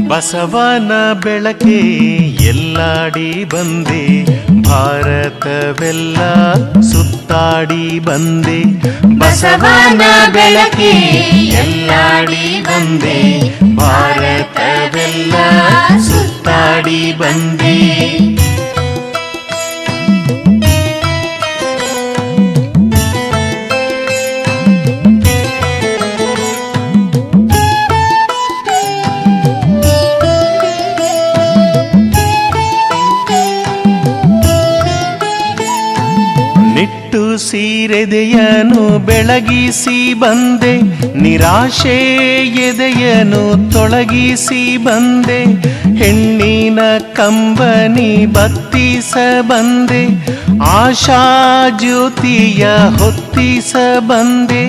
ಬಸವನ ಬೆಳಕೆ ಎಲ್ಲಾಡಿ ಬಂದೆ, ಭಾರತವೆಲ್ಲ ಸುತ್ತಾಡಿ ಬಂದೆ. ಬಸವನ ಬೆಳಕೆ ಎಲ್ಲಾಡಿ ಬಂದೆ, ಭಾರತವೆಲ್ಲ ಸುತ್ತಾಡಿ ಬಂದೆ. ಸೀರೆದೆಯನು ಬೆಳಗಿಸಿ ಬಂದೆ, ನಿರಾಶೆ ಎದೆಯನು ತೊಳಗಿಸಿ ಬಂದೆ. ಹೆಣ್ಣಿನ ಕಂಬನಿ ಬತ್ತಿಸ ಬಂದೆ, ಆಶಾ ಜ್ಯೋತಿಯ ಹೊತ್ತಿಸ ಬಂದೆ.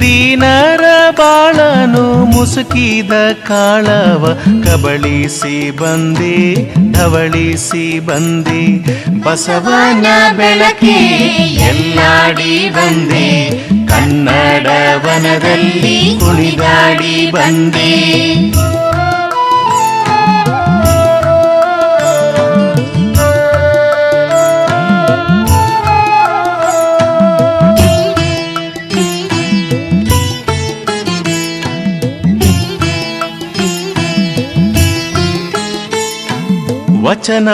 ದೀನರ ಬಾಳನು ಮುಸುಕಿದ ಕಾಳವ ಕಬಳಿಸಿ ಬಂದೆ, ಧವಳಿಸಿ ಬಂದೆ. ಬಸವನ ಬೆಳಕೆ ಎಲ್ಲಾಡಿ ಬಂದೆ, ಕನ್ನಡ ವನದಲ್ಲಿ ಕುಣಿದಾಡಿ ಬಂದೆ. ವಚನ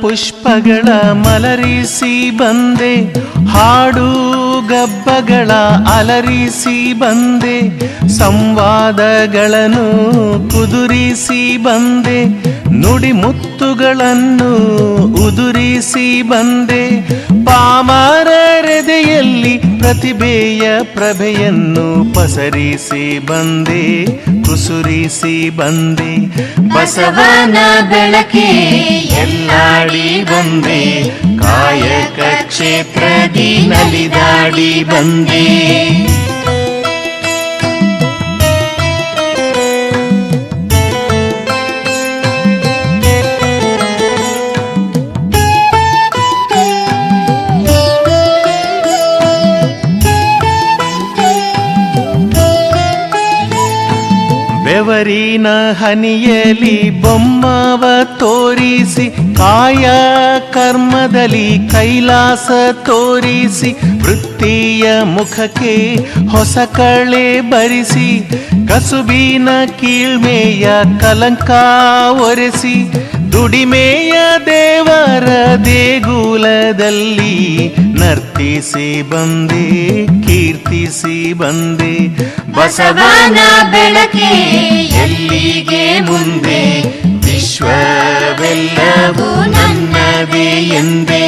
ಪುಷ್ಪಗಳ ಮಲರಿಸಿ ಬಂದೆ, ಹಾಡು ಗಬ್ಬಗಳ ಅಲರಿಸಿ ಬಂದೆ. ಸಂವಾದಗಳನ್ನು ಕುದುರಿಸಿ ಬಂದೆ, ನುಡಿ ಮುತ್ತುಗಳನ್ನು ಉದುರಿಸಿ ಬಂದೆ. ಪಾಮರರೆದೆಯಲ್ಲಿ ಪ್ರತಿಭೆಯ ಪ್ರಭೆಯನ್ನು ಪಸರಿಸಿ ಬಂದೆ, ಕುಸುರಿಸಿ ಬಂದೆ. ಬಸವನ ಬೆಳಕೆ ಎಲ್ಲಾಡಿ ಬಂದೆ, ಕಾಯಕ ಕ್ಷೇತ್ರದಿ ನಲಿದಾಡಿ ಬಂದೆ. ಬೆವರಿನ ಹನಿಯಲಿ ಬೊಮ್ಮವ ತೋರಿಸಿ, ಕಾಯ ಕರ್ಮದಲ್ಲಿ ಕೈಲಾಸ ತೋರಿಸಿ. ವೃತ್ತಿಯ ಮುಖಕ್ಕೆ ಹೊಸ ಕಳೆ ಬರಿಸಿ, ಕಸುಬಿನ ಕೀಳ್ಮೆಯ ಕಲಂಕ ಒರೆಸಿ. ದುಡಿಮೆಯ ದೇವರ ದೇಗುಲದಲ್ಲಿ ನರ್ತಿಸಿ ಬಂದೆ, ಕೀರ್ತಿಸಿ ಬಂದೆ. ಬಸವನ ಬೆಳಕೆ ಎಲ್ಲಿಗೆ ಮುಂದೆ, ವಿಶ್ವವೆಲ್ಲವೂ ನನ್ನದೇ ಎಂದೇ.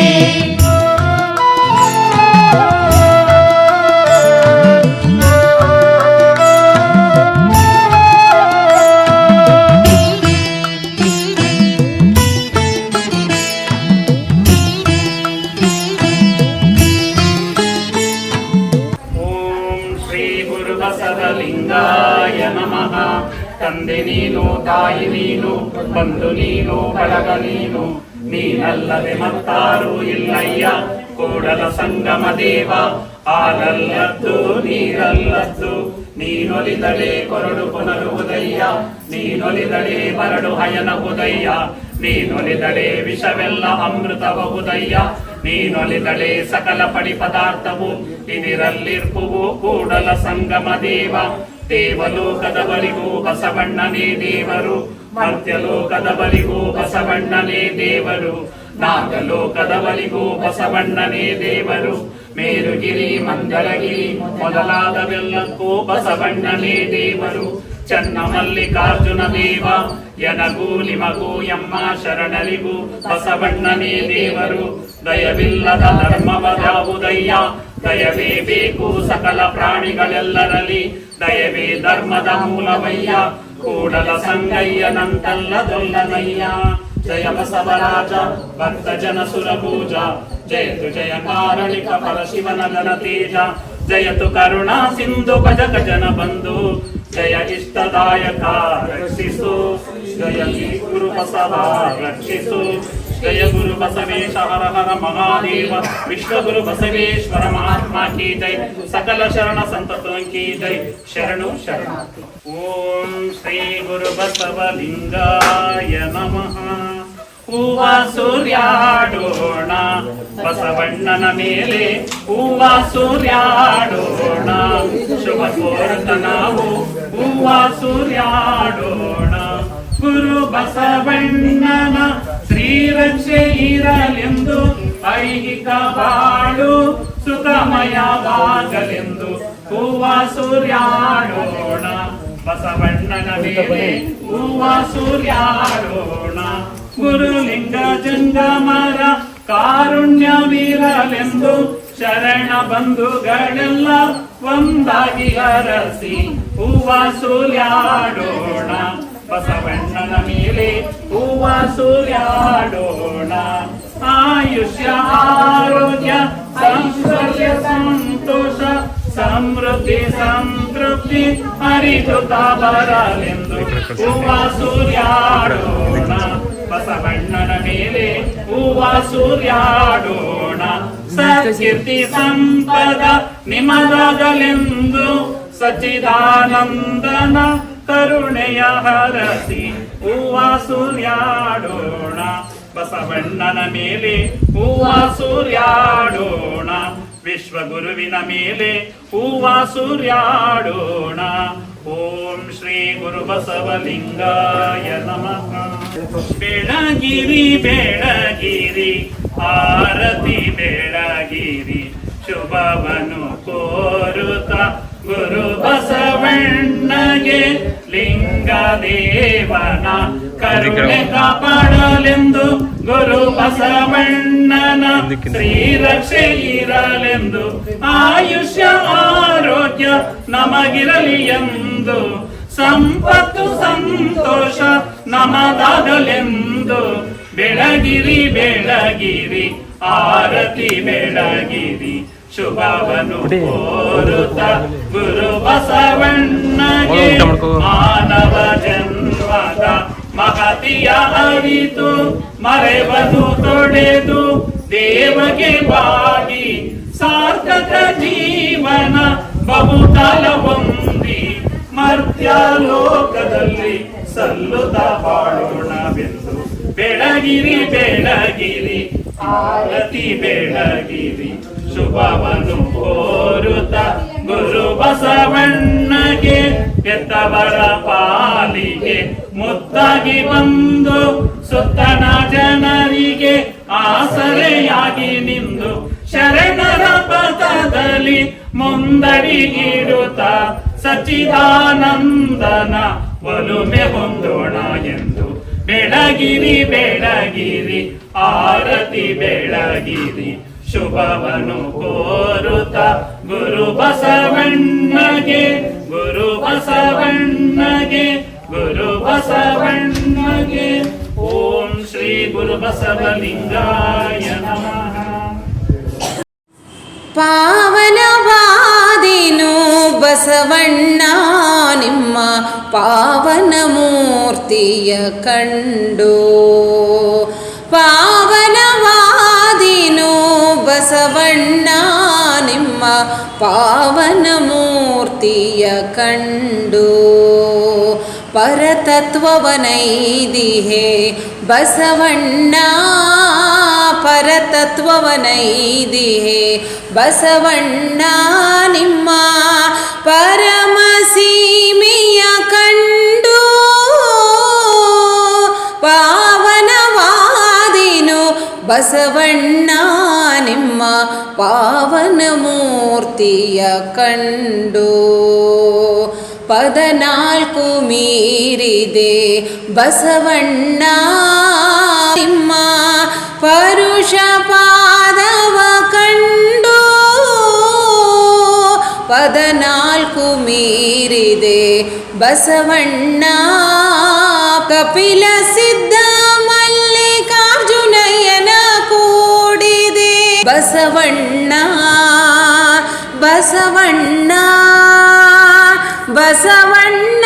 ಬಸವಲಿಂಗಾಯ ನಮಃ. ತಂದೆ ನೀನು, ತಾಯಿ ನೀನು, ಬಂಧು ನೀನು, ಬಳಗ ನೀನು, ನೀನಲ್ಲದೆ ಮತ್ತಾರೂ ಇಲ್ಲಯ್ಯ. ಕೂಡಲ ಸಂಗಮ ದೇವ, ಹಾಲಲ್ಲದ್ದು ನೀರಲ್ಲದ್ದು. ನೀನೊಲಿದಡೆ ಕೊರಡು ಪುನರುವುದಯ್ಯ, ನೀನೊಲಿದಡೆ ಮರಡು ಹಯನವುದಯ್ಯ. ನೀನೊಲಿದಡೆ ವಿಷವೆಲ್ಲ ಅಮೃತಬಹುದಯ್ಯ, ನೀನೊಲಿದಡೆ ಸಕಲ ಪಡಿ ಪದಾರ್ಥವು ಇದಿರಲ್ಲಿರ್ಪುವು. ಕೂಡಲ ಸಂಗಮ ದೇವ, ದೇವಲೋಕದವರಿಗೂ ಬಸವಣ್ಣನೇ ದೇವರು, ಮರ್ತ್ಯಲೋಕದವರಿಗೂ ಬಸವಣ್ಣನೇ ದೇವರು, ನಾಗಲೋಕದವರಿಗೂ ಬಸವಣ್ಣನೇ ದೇವರು. ಮೇರುಗಿರಿ ಮಂದರಗಿರಿ ಮೊದಲಾದವೆಲ್ಲಕ್ಕೂ ಬಸವಣ್ಣನೇ ದೇವರು. ಚನ್ನ ಮಲ್ಲಿಕಾರ್ಜುನ ದೇವ, ಎನಗೂ ನಿಮಗೂ ಎಮ್ಮ ಶರಣರಿಗೂ ಬಸವಣ್ಣನೇ ದೇವರು. ದಯವಿಲ್ಲದ ಧರ್ಮವದಾವುದಯ್ಯ, ದಯವೇ ಬೇಕು ಸಕಲ ಪ್ರಾಣಿಗಳೆಲ್ಲರಲ್ಲಿ. ದಯವೇ ಧರ್ಮದ ಮೂಲವಯ್ಯ, ಕೂಡಲ ಸಂಗಯ್ಯನಂತಲ್ಲದೊಲ್ಲನಯ್ಯ. ಜಯ ಬಸವರಾಜ ಭಕ್ತ ಜನ ಸುರ ಪೂಜ, ಜಯತು ಜಯ ಕಾರಣಿಕ ಫಲ ಶಿವನ ಗಣ ತೇಜ. ಜಯತು ಕರುಣಾ ಸಿಂಧು ಭಜ ಜನ ಬಂಧು, ಜಯ ಇಷ್ಟದಾಯಕ ರಕ್ಷಿಸು. ಜಯ ಗುರು ಬಸವ ರಕ್ಷಿಸು. जय गुरु बसवेश हर हर महादेव विश्वगुरु बसवेश्वर महात्मा की जय सकल शरण संततों की जय शरणु शरण ओम श्री गुरु बसवलिंगाय नमः ಹೂವ ಸೂರ್ಯಾಡೋಣ ಬಸವಣ್ಣನ ಮೇಲೆ ಹೂವ ಸೂರ್ಯಾಡೋಣ ಶುಭ ಕೋರುತ್ತ ನಾವು ಹೂವ ಸೂರ್ಯಾಡೋಣ ಗುರು ಬಸವಣ್ಣನ ಶ್ರೀರಕ್ಷೆ ಇರಲೆಂದು ಐಹಿಕ ಬಾಳು ಸುಖಮಯವಾಗಲೆಂದು ಹೂವ ಸೂರ್ಯಾಡೋಣ ಬಸವಣ್ಣನ ಮೇಲೆ ಹೂವ ಸೂರ್ಯಾಡೋಣ ಗುರುಲಿಂಗ ಜಂಗಮರ ಕಾರುಣ್ಯವಿರಲೆಂದು ಶರಣ ಬಂಧುಗಳೆಲ್ಲ ಒಂದಾಗಿ ಹರಸಿ ಹೂವ ಸೂರ್ಯಾಡೋಣ ಬಸವಣ್ಣನ ಮೇಲೆ ಹೂವ ಸೂರ್ಯಾಡೋಣ ಆಯುಷ್ಯ ಆರೋಗ್ಯ ಸಂಸ್ಕೃತಿ ಸಂತೋಷ ಸಮೃದ್ಧಿ ಸಂತೃಪ್ತಿ ಹರಿದುತ ಬರಲೆಂದು ಹೂವ ಸೂರ್ಯಾಡೋಣ ಬಸವಣ್ಣನ ಮೇಲೆ ಹೂವ ಸೂರ್ಯಾಡೋಣ ಸತ್ಕೀರ್ತಿ ಸಂಪದ ನಿಮದಾಗಲೆಂದು ಸಚ್ಚಿದಾನಂದನ ಕರುಣೆಯ ಹರಸಿ ಹೂವ ಸೂರ್ಯಾಡೋಣ ಬಸವಣ್ಣನ ಮೇಲೆ ಹೂವ ಸೂರ್ಯಾಡೋಣ ವಿಶ್ವಗುರುವಿನ ಮೇಲೆ ಹೂವ ಸೂರ್ಯಾಡೋಣ ಓಂ ಶ್ರೀ ಗುರು ಬಸವಲಿಂಗಾಯ ನಮಃ ಬೆಳಗಿರಿ ಬೆಳಗಿರಿ ಆರತಿ ಬೆಳಗಿರಿ ಶುಭವನು ಕೋರುತ್ತ ಗುರು ಬಸವಣ್ಣಗೆ ಲಿಂಗದೇವನ ಕರುಣೆ ಕಾಪಾಡಲೆಂದು ಗುರು ಬಸವಣ್ಣನ ಶ್ರೀರಕ್ಷೆ ಇರಲೆಂದು ಆಯುಷ್ಯ ಆರೋಗ್ಯ ನಮಗಿರಲಿ ಎಂದು ಸಂಪತ್ತು ಸಂತೋಷ ನಮದಾಗಲೆಂದು ಬೆಳಗಿರಿ ಬೆಳಗಿರಿ ಆರತಿ ಬೆಳಗಿರಿ ಶುಭವನು ಕೋರುತ್ತ ಗುರು ಬಸವಣ್ಣಗೆ ಮಾನವ ಜನ್ಮದ ಮಹತಿಯ ಅರಿತು ಮರೆವನು ತೊಡೆದು ದೇವಗೆ ಬಾಗಿ ಸಾರ್ಥಕ ಜೀವನ ಬಹುಕಾಲ ಹೊಂದಿ ಮರ್ತ್ಯ ಲೋಕದಲ್ಲಿ ಸಲ್ಲುತ್ತ ಬಾಳೋಣವೆಂದು ಬೆಳಗಿರಿ ಬೆಳಗಿರಿ ಆರತಿ ಬೆಳಗಿರಿ ಶುಭವನು ಕೋರುತ್ತ ಗುರು ಬಸವಣ್ಣಗೆ ಎತ್ತವರ ಪಾಲಿಗೆ ಮುತ್ತಾಗಿ ಬಂದು ಸುತ್ತಣ ಜನರಿಗೆ ಆಸರೆಯಾಗಿ ನಿಂದು ಶರಣರ ಪಥದಲ್ಲಿ ಮುಂದಡಿಗಿಡುತ್ತ ಸಚ್ಚಿದಾನಂದನ ಒಲುಮೆ ಹೊಂದೋಣ ಎಂದು ಬೆಳಗಿರಿ ಬೆಳಗಿರಿ ಆರತಿ ಬೆಳಗಿರಿ ಶುಭವನು ಕೋರುತ್ತ ಗುರು ಬಸವಣ್ಣಗೆ ಗುರು ಬಸವಣ್ಣಗೆ ಗುರು ಬಸವಣ್ಣಗೆ ಓಂ ಶ್ರೀ ಗುರು ಬಸವಲಿಂಗಾಯ ನಮಃ ಪಾವನವಾದಿನು ಬಸವಣ್ಣ ನಿಮ್ಮ ಪಾವನ ಮೂರ್ತಿಯ ಕಂಡು ಪಾವನವಾದಿನು ಬಸವಣ್ಣ ನಿಮ್ಮ ಪಾವನ ಮೂರ್ತಿಯ ಕಂಡು ಪರತತ್ವವನೈದಿಹೆ ಬಸವಣ್ಣ ಪರತತ್ವವನೈದಿಹೆ ಬಸವಣ್ಣ ನಿಮ್ಮ ಪರಮ ಸೀಮೆಯ ಕಂಡು ಪಾವನವಾದಿನು ಬಸವಣ್ಣ ನಿಮ್ಮ ಪಾವನ ಮೂರ್ತಿಯ ಕಂಡು ಪದನಾಲ್ಕು ಮೀರಿದೆ ಬಸವಣ್ಣ ನಿಮ್ಮ ಪರುಷ ಪಾದವ ಕಂಡು ಪದನಾಲ್ಕು ಮೀರಿದೆ ಬಸವಣ್ಣ ಕಪಿಲ ಸಿದ್ಧ ಮಲ್ಲಿಕಾರ್ಜುನಯ್ಯನ ಕೂಡಿದೆ ಬಸವಣ್ಣ ಬಸವಣ್ಣ ಬಸವಣ್ಣ